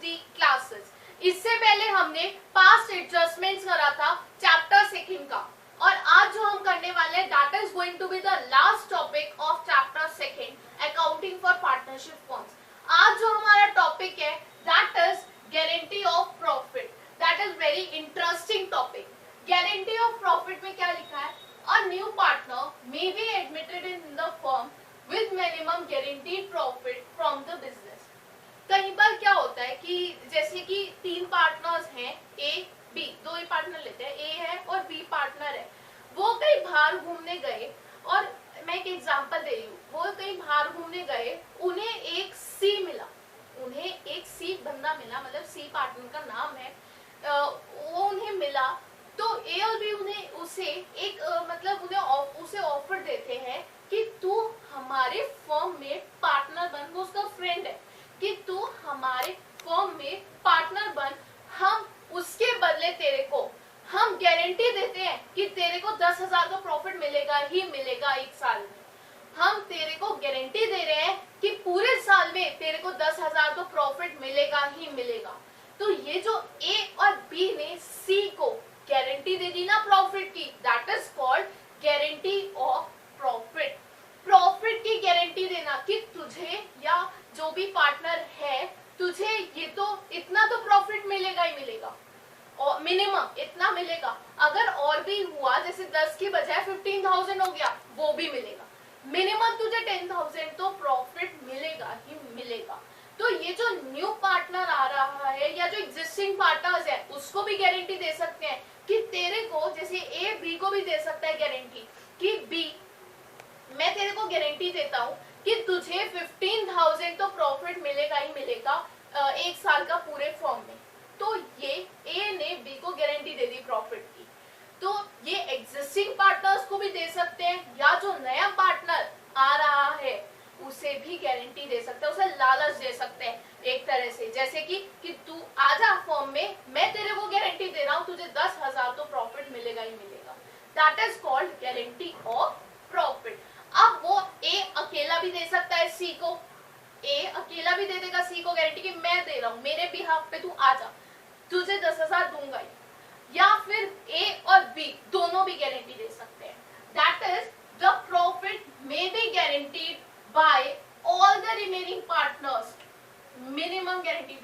दी classes. इससे पहले हमने पास्ट एडजस्टमेंट्स करा था चैप्टर सेकंड का, और आज जो हम करने वाले हैं that is going to be the last topic of chapter second, accounting for partnership firms. आज जो हमारा टॉपिक है that is guarantee of profit. That is very interesting topic. Guarantee of profit में क्या लिखा है? A new partner may be admitted in the firm with minimum guaranteed profit from the business। कहीं पर क्या होता है कि जैसे कि तीन पार्टनर्स हैं ए बी, दो ही पार्टनर लेते हैं, ए है और बी पार्टनर है। वो कहीं बाहर घूमने गए, और मैं एक एग्जांपल दे रही हूँ, वो कहीं बाहर घूमने गए, उन्हें एक सी मिला, उन्हें एक सी बंदा मिला, मतलब सी पार्टनर का नाम है, वो उन्हें मिला, तो ए और बी उन्हें उसे एक मतलब उन्हें उसे ऑफर देते हैं कि तू हमारे फर्म में पार्टनर बन। वो उसका फ्रेंड है कि तू हमारे फर्म में पार्टनर बन, हम उसके बदले तेरे को हम गारंटी देते हैं कि तेरे को 10,000 का प्रॉफिट मिलेगा ही मिलेगा एक साल में। हम तेरे को गारंटी दे रहे हैं कि पूरे साल में तेरे को 10,000 का प्रॉफिट मिलेगा ही मिलेगा। तो ये जो ए और बी ने सी को गारंटी दे दी ना प्रॉफिट की, that is called guarantee of profit. Profit की गारंटी देना कि तुझे या जो भी पार्टनर है, तुझे ये तो इतना तो प्रॉफिट मिलेगा ही मिलेगा, और मिनिमम इतना मिलेगा। अगर और भी हुआ, जैसे 10 की बजाय 15,000 हो गया, वो भी मिलेगा। मिनिमम तुझे 10,000 तो प्रॉफिट मिलेगा ही मिलेगा। तो ये जो न्यू पार्टनर आ रहा है या जो एग्जिस्टिंग पार्टनर्स है, उसको भी गारंटी दे सकते हैं कि तेरे को, जैसे ए बी को भी दे सकता है गारंटी कि बी, मैं तेरे को गारंटी देता हूँ कि तुझे 15,000 तो प्रॉफिट मिलेगा ही मिलेगा एक साल का पूरे फॉर्म में। तो ये ए ने बी को गारंटी दे दी प्रॉफिट की। तो ये एग्जिस्टिंग पार्टनर्स को भी दे सकते हैं, या जो नया पार्टनर आ रहा है उसे भी गारंटी दे सकते हैं, उसे लालच दे सकते हैं एक तरह से, जैसे कि तू आजा फॉर्म में, मैं तेरे को गारंटी दे रहा हूँ, तुझे 10,000 तो प्रॉफिट मिलेगा ही मिलेगा। That is called guarantee of profit. अब वो ए अकेला भी दे सकता है सी को, ए अकेला भी दे देगा सी को गारंटी कि मैं दे रहा हूं, मेरे बिहाफ पे तू आजा, तुझे 10,000 दूंगा ही। या फिर ए और बी दोनों भी गारंटी दे सकते हैं। That is the profit may be guaranteed bye all the remaining partners. Minimum guarantee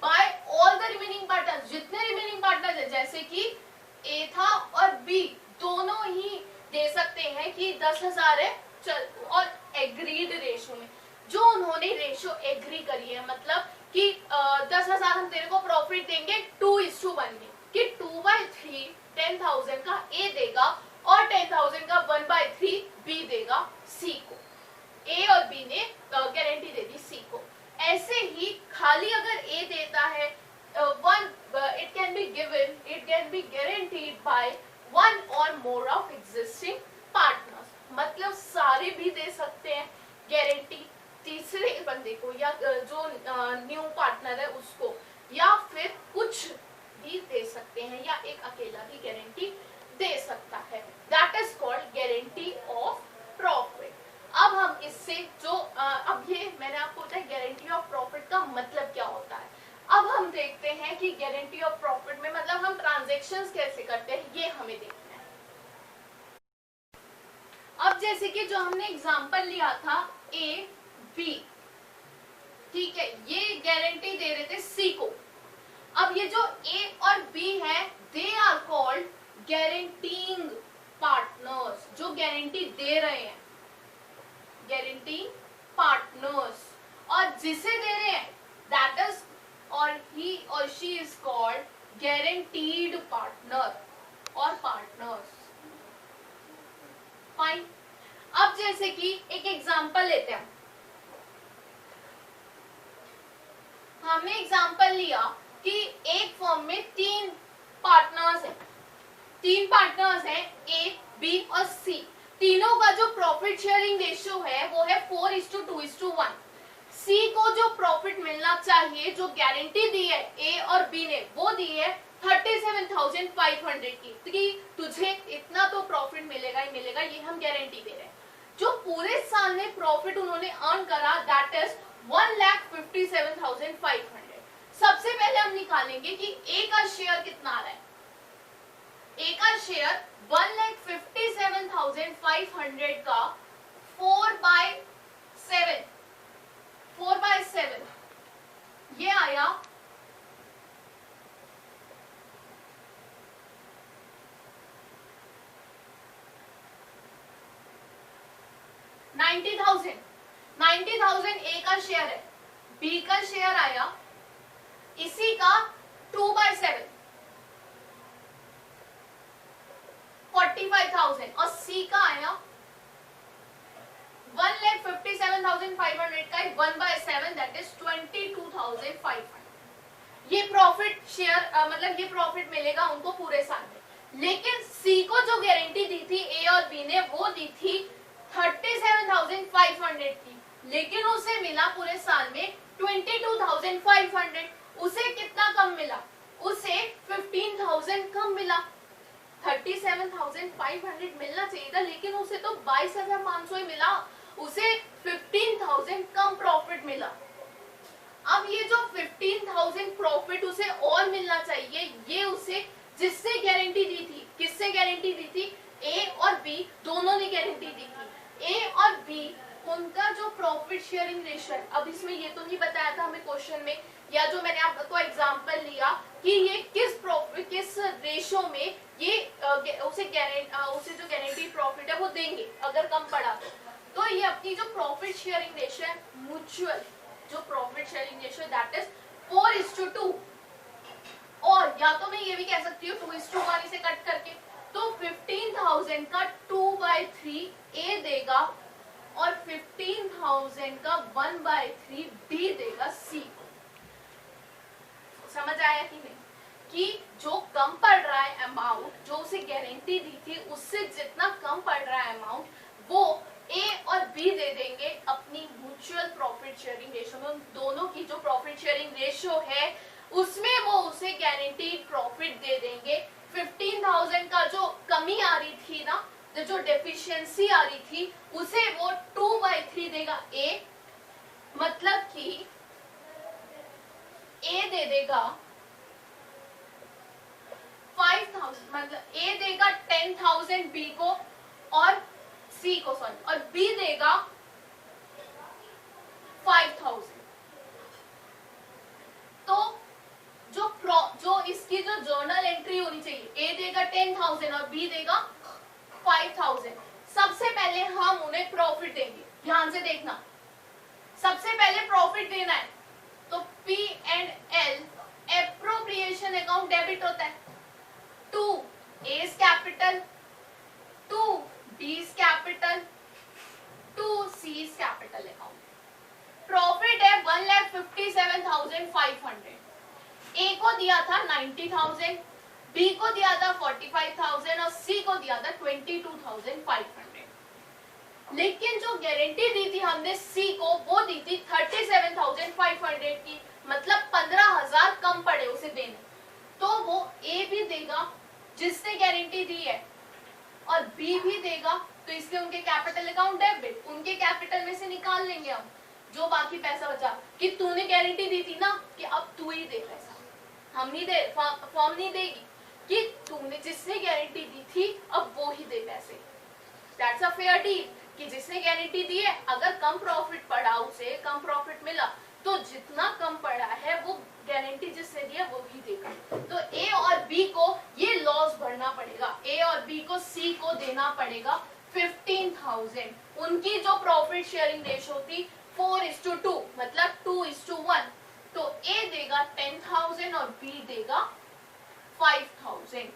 bye all the remaining partners, जितने रिमेनिंग पार्टनर्स है, जैसे कि ए था और बी दोनों ही दे सकते हैं कि 10,000 है, चल, और एग्रीड रेशो में, जो उन्होंने रेशो एग्री करी है, मतलब कि 10,000 हम तेरे को प्रॉफिट देंगे 2:1 में, कि 2/3 10,000 का ए देगा और 10,000 का 1/3 बी देगा सी को। ए और बी ने गारंटी दे दी सी को। ऐसे ही खाली अगर ए देता है it can be given, it can be guaranteed by one or more of existing partners। मतलब सारे भी दे सकते हैं गारंटी तीसरे बंदे को, या जो न्यू पार्टनर है उसको, या फिर कुछ भी दे सकते हैं, या एक अकेला भी गारंटी दे सकता है। That is called guarantee of profit. अब हम इससे जो अब ये मैंने आपको बताया गारंटी ऑफ प्रॉफिट का मतलब क्या होता है। अब हम देखते हैं कि गारंटी ऑफ प्रॉफिट में मतलब हम ट्रांजैक्शंस कैसे करते हैं, ये हमें देखना है। अब जैसे कि जो हमने एग्जांपल लिया था ए बी, ठीक है, ये गारंटी दे रहे थे सी को। अब ये जो ए और बी है, they are called guaranteeing partners, जो गारंटी दे रहे हैं, गारंटी पार्टनर्स। और जिसे दे रहे हैं दैट इज, और ही और she is called guaranteed partner और पार्टनर्स। फाइन। अब जैसे कि एक एग्जांपल लेते हैं, हमने एग्जांपल लिया कि एक फर्म में तीन पार्टनर्स हैं, ए बी और सी। तीनों का जो प्रॉफिट शेयरिंग रेशियो है वो है 4:2:1। सी को जो प्रॉफिट मिलना चाहिए, जो गारंटी दी है ए और बी ने, वो दी है 37,500 की, कि तुझे इतना तो प्रॉफिट मिलेगा ही मिलेगा, ये हम गारंटी दे रहे हैं। जो पूरे साल में प्रॉफिट उन्होंने अर्न करा दैट इज 1,57,500। सबसे पहले हम निकालेंगे कि ए का शेयर कितना आ रहा है। ए का शेयर 1,57,500 का 4/7 ये आया 90,000 ए का शेयर है, बी का शेयर आया इसी का 2/7 45,000 और सी का आया 1,57,500 का 1/7 दैट इज 22,500। ये प्रॉफिट शेयर मतलब ये प्रॉफिट मिलेगा उनको पूरे साल में। लेकिन सी को जो गारंटी दी थी ए और बी ने वो दी थी 37,500 की, लेकिन उसे मिला पूरे साल में 22,500। उसे कितना कम मिला? उसे 15,000 कम मिला। 37,500 मिलना चाहिए था लेकिन उसे तो 22,500 ही मिला, उसे 15,000 कम प्रॉफिट मिला। अब ये जो 15,000 प्रॉफिट उसे और मिलना चाहिए, ये उसे जिससे गारंटी दी थी, किससे गारंटी दी थी? ए और बी दोनों ने गारंटी दी थी। ए और बी उनका जो प्रॉफिट शेयरिंग रेशियो है, अब इसमें ये तो नहीं बताया था हमें क्वेश्चन में, या जो मैंने आपको एग्जांपल लिया कि ये किस रेशियो में ये उसे जो गारंटी प्रॉफिट है वो देंगे अगर कम पड़ा तो ये अपनी जो प्रॉफिट शेयरिंग रेशियो है, म्यूचुअल जो profit sharing ratio that is 4:2, और या तो मैं ये भी कह सकती हूँ 2:1 इसे कट करके, तो 15,000 का 2/3 ए देगा और 15,000 का 1/3 बी देगा सी को। समझ आया कि नहीं कि जो कम पड़ रहा है अमाउंट, जो उसे गारंटी दी थी उससे जितना कम पड़ रहा है अमाउंट, वो ए और बी दे देंगे अपनी म्यूचुअल प्रॉफिट शेयरिंग रेशियो में। उन दोनों की जो प्रॉफिट शेयरिंग रेशियो है उसमें वो उसे गारंटीड प्रॉफिट दे देंगे। 15,000 का जो कमी आ रही थी ना, जो डेफिशिएंसी आ रही थी, उसे वो 2/3 देगा ए, मतलब कि ए दे देगा 5,000, मतलब ए देगा 10,000 बी को और सी को, सॉरी, और बी देगा 5,000। तो जो इसकी जो जर्नल एंट्री होनी चाहिए, ए देगा 10,000 और बी देगा 5,000। सबसे पहले हम उन्हें प्रॉफिट देंगे, ध्यान से देखना, सबसे पहले प्रॉफिट देना है तो P&L एप्रोप्रिएशन अकाउंट डेबिट होता है, to A's capital, to B's capital, to C's capital account. Profit है 1,57,500। A को दिया था 90,000, B को दिया था 45,000 और C को दिया था 22,500। लेकिन जो गारंटी दी थी हमने C को, वो दी थी 37,500 की, मतलब 15,000 कम पड़े उसे देने, तो वो A भी देगा जिसने गारंटी दी है और B भी देगा, तो इसलिए उनके कैपिटल अकाउंट डेबिट, उनके कैपिटल में से निकाल लेंगे हम जो बाकी पैसा बचा, कि तूने गारंटी दी थी ना कि अब तू ही दे पैसा, हम नहीं दे, फॉर्म नहीं देगी, कि तूने जिसने गारंटी दी थी अब वो ही दे पैसे। दैट्स अ फेयर डील, कि जिसने गारंटी दी है अगर कम प्रॉफिट पड़ा, उसे कम प्रॉफिट मिला, तो जितना कम पड़ा है वो गारंटी जिसने दिया वो ही देगा। तो ए और बी को ये लॉस भरना पड़ेगा, ए और बी को सी को देना पड़ेगा 15,000। उनकी जो प्रॉफिट शेयरिंग रेशियो थी 4:2, मतलब 2:1, तो ए देगा 10,000 और बी देगा 5,000।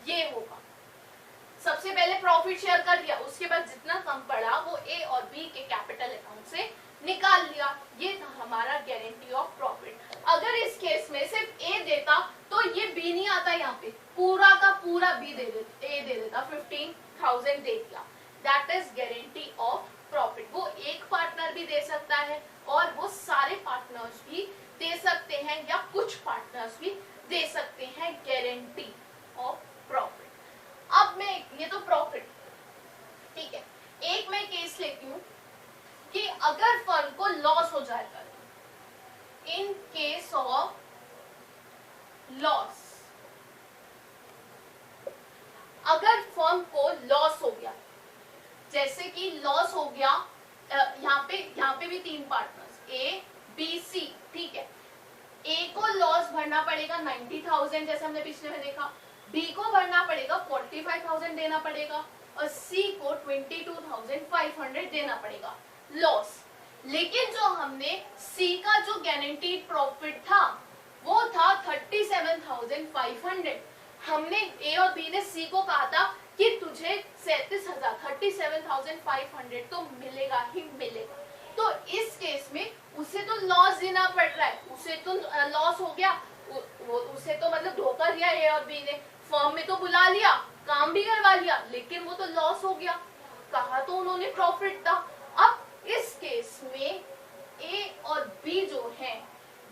ये होगा, सबसे पहले प्रॉफिट शेयर कर दिया, उसके बाद जितना कम पड़ा वो ए और बी के कैपिटल अकाउंट से निकाल लिया। ये था हमारा गारंटी ऑफ प्रॉफिट। अगर इस केस में सिर्फ ए देता तो ये बी नहीं आता, यहाँ पे पूरा का पूरा बी दे देता, ए दे देता, 15,000 दे दिया। That is guarantee of profit. वो एक पार्टनर भी दे सकता है और वो सारे पार्टनर्स भी दे सकते हैं, या कुछ पार्टनर्स भी दे सकते हैं गारंटी ऑफ प्रॉफिट। अब मैं, ये तो प्रॉफिट, ठीक है, एक मैं केस लेती हूँ कि अगर फर्म को लॉस हो जाएगा, अगर फर्म को लॉस हो गया, जैसे कि लॉस हो गया, यहाँ पे भी 3 पार्टनर्स ए बी सी, ठीक है, ए को लॉस भरना पड़ेगा 90,000 जैसे हमने पिछले में देखा, बी को भरना पड़ेगा 45,000 देना पड़ेगा और सी को 22,500 देना पड़ेगा लॉस। लेकिन जो हमने सी का जो गारंटीड प्रॉफिट था वो था 37,500। हमने ए और बी ने सी को कहा था कि तुझे 37,500 तो मिलेगा ही मिलेगा। तो इस केस में उसे तो लॉस देना पड़ रहा है, उसे तो लॉस हो गया, उसे तो मतलब धोखा दिया ए और बी ने, फर्म में तो बुला लिया, काम भी करवा लिया, लेकिन वो तो लॉस हो गया, कहा तो उन्होंने प्रॉफिट था। अब इस केस में ए और बी जो है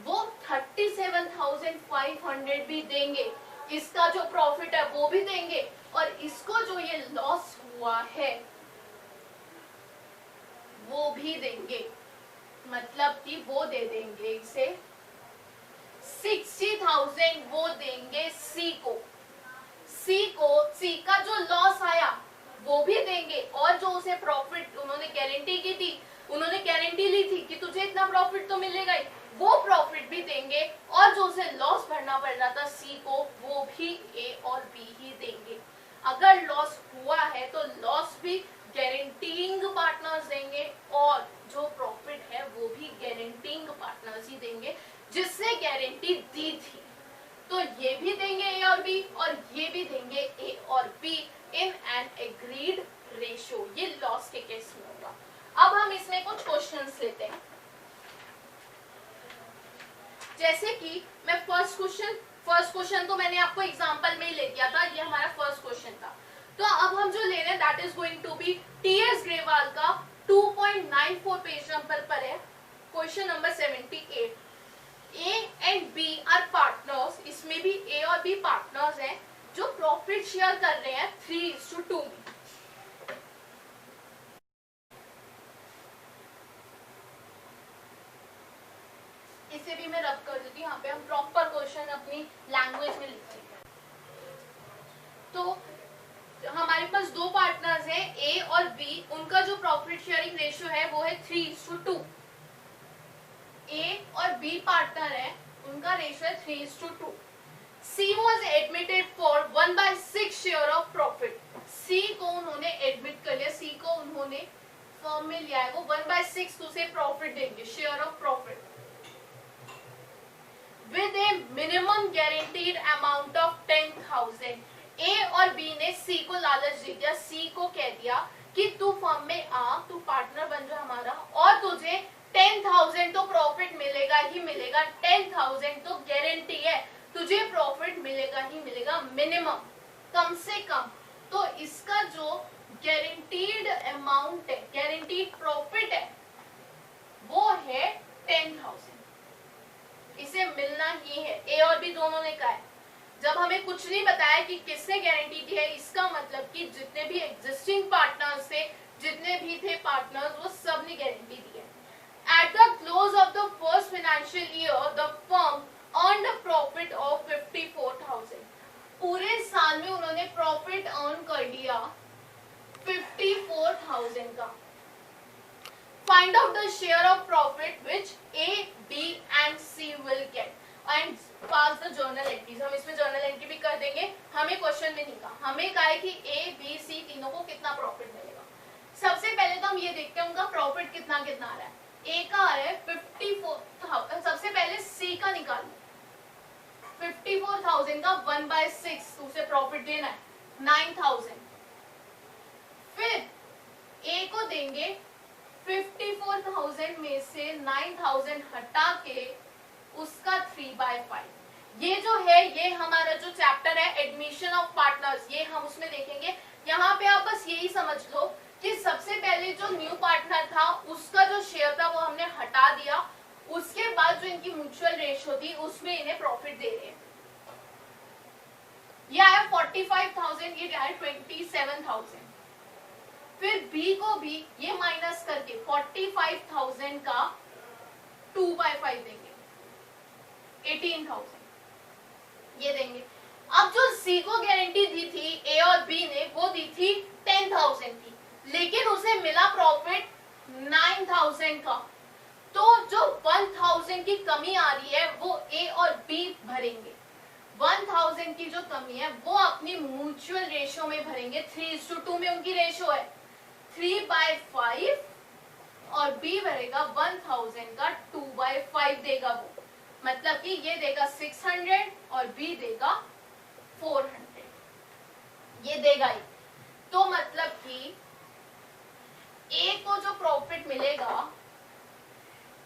वो 37,500 भी देंगे, इसका जो प्रॉफिट है वो भी देंगे और इसको जो ये लॉस हुआ है वो भी देंगे, मतलब कि वो दे देंगे इसे 60,000 वो देंगे सी को, सी का जो लॉस आया वो भी देंगे और जो उसे प्रॉफिट उन्होंने गारंटी की थी, उन्होंने गारंटी ली थी कि तुझे इतना प्रॉफिट तो मिलेगा ही, वो प्रॉफिट भी देंगे और जो उसे लॉस भरना पड़ रहा था सी को वो भी ए और बी ही देंगे। अगर लॉस हुआ है तो लॉस भी गारंटीइंग पार्टनर्स देंगे और जो प्रॉफिट है वो भी गारंटीइंग पार्टनर्स ही देंगे जिसने गारंटी दी थी। तो ये भी देंगे ए और बी और ये भी देंगे ए और be in an agreed ratio. ये लॉस के केस में होगा। अब हम इसमें कुछ क्वेश्चंस लेते हैं, जैसे कि मैं फर्स्ट क्वेश्चन तो मैंने आपको एग्जांपल में ही ले दिया था, ये हमारा फर्स्ट क्वेश्चन था। तो अब हम जो ले रहे हैं that is going to be TS Grewal का 2.94 पेज नंबर पर है, question number 78। A and B are partners, इसमें भी ए और बी पार्टनर्स हैं जो प्रॉफिट शेयर कर रहे हैं 3:2 में। इसे भी मैं रब कर देती हूँ, यहाँ पे हम प्रॉपर क्वेश्चन अपनी लैंग्वेज में लिखते हैं। तो हमारे पास 2 पार्टनर्स हैं ए और बी, उनका जो प्रॉफिट शेयरिंग रेशियो है वो है 3:2। ए और बी पार्टनर है, उनका रेशियो है 3:2। C was admitted for 1/6 share of profit. C को उन्होंने एडमिट कर लिया, सी को उन्होंने फर्म में लिया है, वो 1/6 उसे प्रॉफिट देंगे, share of profit, with A minimum guaranteed amount of 10,000। ए और बी ने सी को लालच दे दिया, सी को कह दिया कि तू फर्म में आ, तू पार्टनर बन जा हमारा और तुझे 10,000 तो प्रॉफिट मिलेगा ही मिलेगा, 10,000 तो गारंटी है, तुझे प्रॉफिट मिलेगा ही मिलेगा, मिनिमम, कम से कम। तो इसका जो गारंटीड अमाउंट है, गारंटीड प्रॉफिट है, वो है 10,000, इसे मिलना ही है। ए और बी दोनों ने कहा है। जब हमें कुछ नहीं बताया कि किसने गारंटी दी है, इसका मतलब कि जितने भी एग्जिस्टिंग पार्टनर्स थे, जितने भी थे पार्टनर्स, वो सब ने गारंटी दी है। At the close of the first financial year, the firm earned a profit of 54,000. पूरे साल में उन्होंने प्रॉफिट अर्न कर लिया 54,000 का। Find out the share of profit which A, B and C will get and pass the journal entries. हम इसमें journal entry भी कर देंगे, हमें क्वेश्चन में नहीं कहा, हमें कहा है कि A, B, C तीनों को कितना प्रॉफिट मिलेगा। सबसे पहले तो हम ये देखते हैं उनका प्रॉफिट कितना कितना आ रहा है। ए का आ रहा है 54,000, सबसे पहले सी का निकाल लो, 54,000 का 1/6 उसे प्रॉफिट देना है 9,000। फिर ए को देंगे 54,000 में से 9,000 हटा के उसका 3/5। ये जो है ये हमारा जो चैप्टर है एडमिशन ऑफ पार्टनर्स, ये हम उसमें देखेंगे। यहाँ पे आप बस यही समझ लो कि सबसे पहले जो न्यू पार्टनर था उसका जो शेयर था वो हमने हटा दिया, उसके बाद जो इनकी म्यूचुअल रेशियो थी उसमें इन्हें प्रॉफिट दे रहे हैं। ये आया 45,000, ये आया 27,000। फिर बी को भी ये माइनस करके 45,000 का 2/5 देंगे, 18,000 ये देंगे। अब जो सी को गारंटी दी थी ए और बी ने, वो दी थी 10,000 की, लेकिन उसे मिला प्रॉफिट 9,000 का। तो जो 1,000 की कमी आ रही है वो ए और बी भरेंगे। 1,000 की जो कमी है वो अपनी म्यूचुअल रेशियो में भरेंगे। 3:2 में उनकी रेशियो है, 3/5, और बी भरेगा 1,000 का 2/5 देगा वो, मतलब कि ये देगा 600 और बी देगा 400, ये देगा ही। तो मतलब कि ए को जो प्रॉफिट मिलेगा,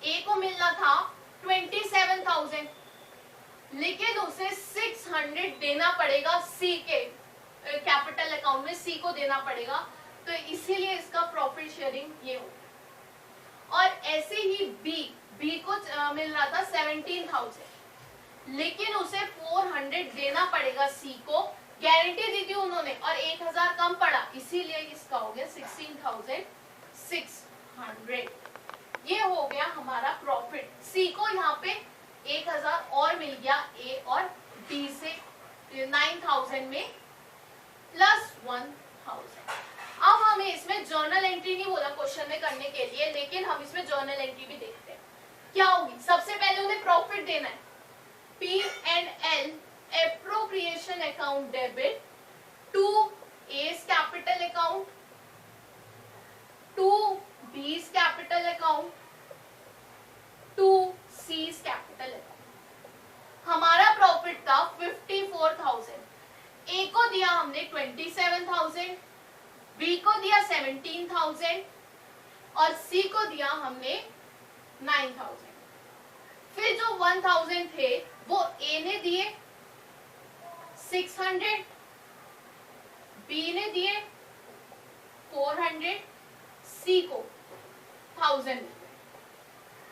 ए को मिलना था 27,000, लेकिन उसे 600 देना पड़ेगा सी के कैपिटल अकाउंट में, सी को देना पड़ेगा, तो इसीलिए इसका प्रॉफिट शेयरिंग ये होगा। और ऐसे ही बी को मिल रहा था 17,000, लेकिन उसे 400 देना पड़ेगा सी को, गारंटी दी थी उन्होंने और 1,000 कम पड़ा, इसीलिए इसका हो गया 16,600। ये हो गया हमारा प्रॉफिट। सी को यहाँ पे 1,000 और मिल गया ए और बी से 9,000 में प्लस 1,000। अब हमें इसमें जर्नल एंट्री नहीं बोला क्वेश्चन में करने के लिए, लेकिन हम इसमें जर्नल एंट्री भी देखते हैं क्या होगी। सबसे पहले उन्हें प्रॉफिट देना है, P&L appropriation account debit to A's capital account to B's capital account to C's capital account. हमारा प्रॉफिट था 54,000, ए को दिया हमने 27,000, बी को दिया 17,000 और सी को दिया हमने 9,000। फिर जो 1,000 थे वो ए ने दिए 600, बी ने दिए 400, सी को 1000।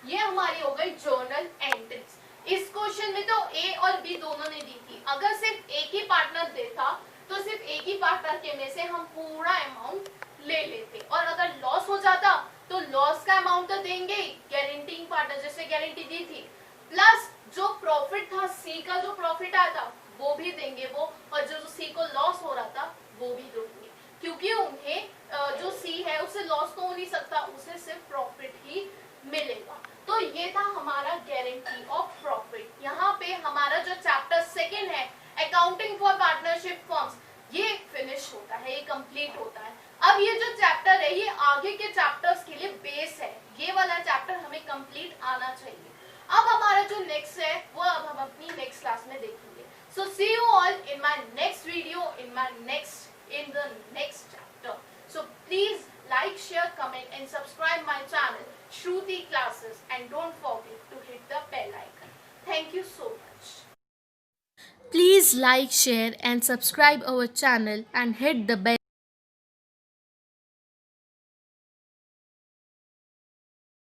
ये हमारी हो गई जर्नल एंट्रीज। इस क्वेश्चन में तो ए और बी दोनों ने दी थी। अगर सिर्फ एक ही पार्टनर देता तो सिर्फ एक ही पार्टनर के में से हम पूरा अमाउंट ले लेते, और अगर लॉस हो जाता तो लॉस का अमाउंट तो देंगे ही, गारंटीइंग पार्टनर जैसे गारंटी दी थी, प्लस जो प्रॉफिट था सी का, जो प्रॉफिट आया था वो भी देंगे वो, और जो सी को लॉस हो रहा था वो भी देंगे, क्योंकि उन्हें जो सी है उसे लॉस तो हो नहीं सकता, उसे सिर्फ प्रॉफिट ही मिलेगा। तो ये था हमारा गारंटी ऑफ प्रॉफिट। यहाँ पे हमारा जो चैप्टर सेकंड है अकाउंटिंग फॉर पार्टनरशिप फर्म्स, ये फिनिश होता है, ये कंप्लीट होता है। अब ये जो चैप्टर है ये आगे के चैप्टर्स के लिए बेस है, ये वाला चैप्टर हमें कंप्लीट आना चाहिए। अब हमारा जो नेक्स्ट है वो अब हम अपनी नेक्स्ट क्लास में देखेंगे। So see you all in my next video in the next chapter. So please like, share, comment and subscribe my channel Shruti Classes, and don't forget to hit the bell icon. Thank you so much. Please like, share and subscribe our channel and hit the bell.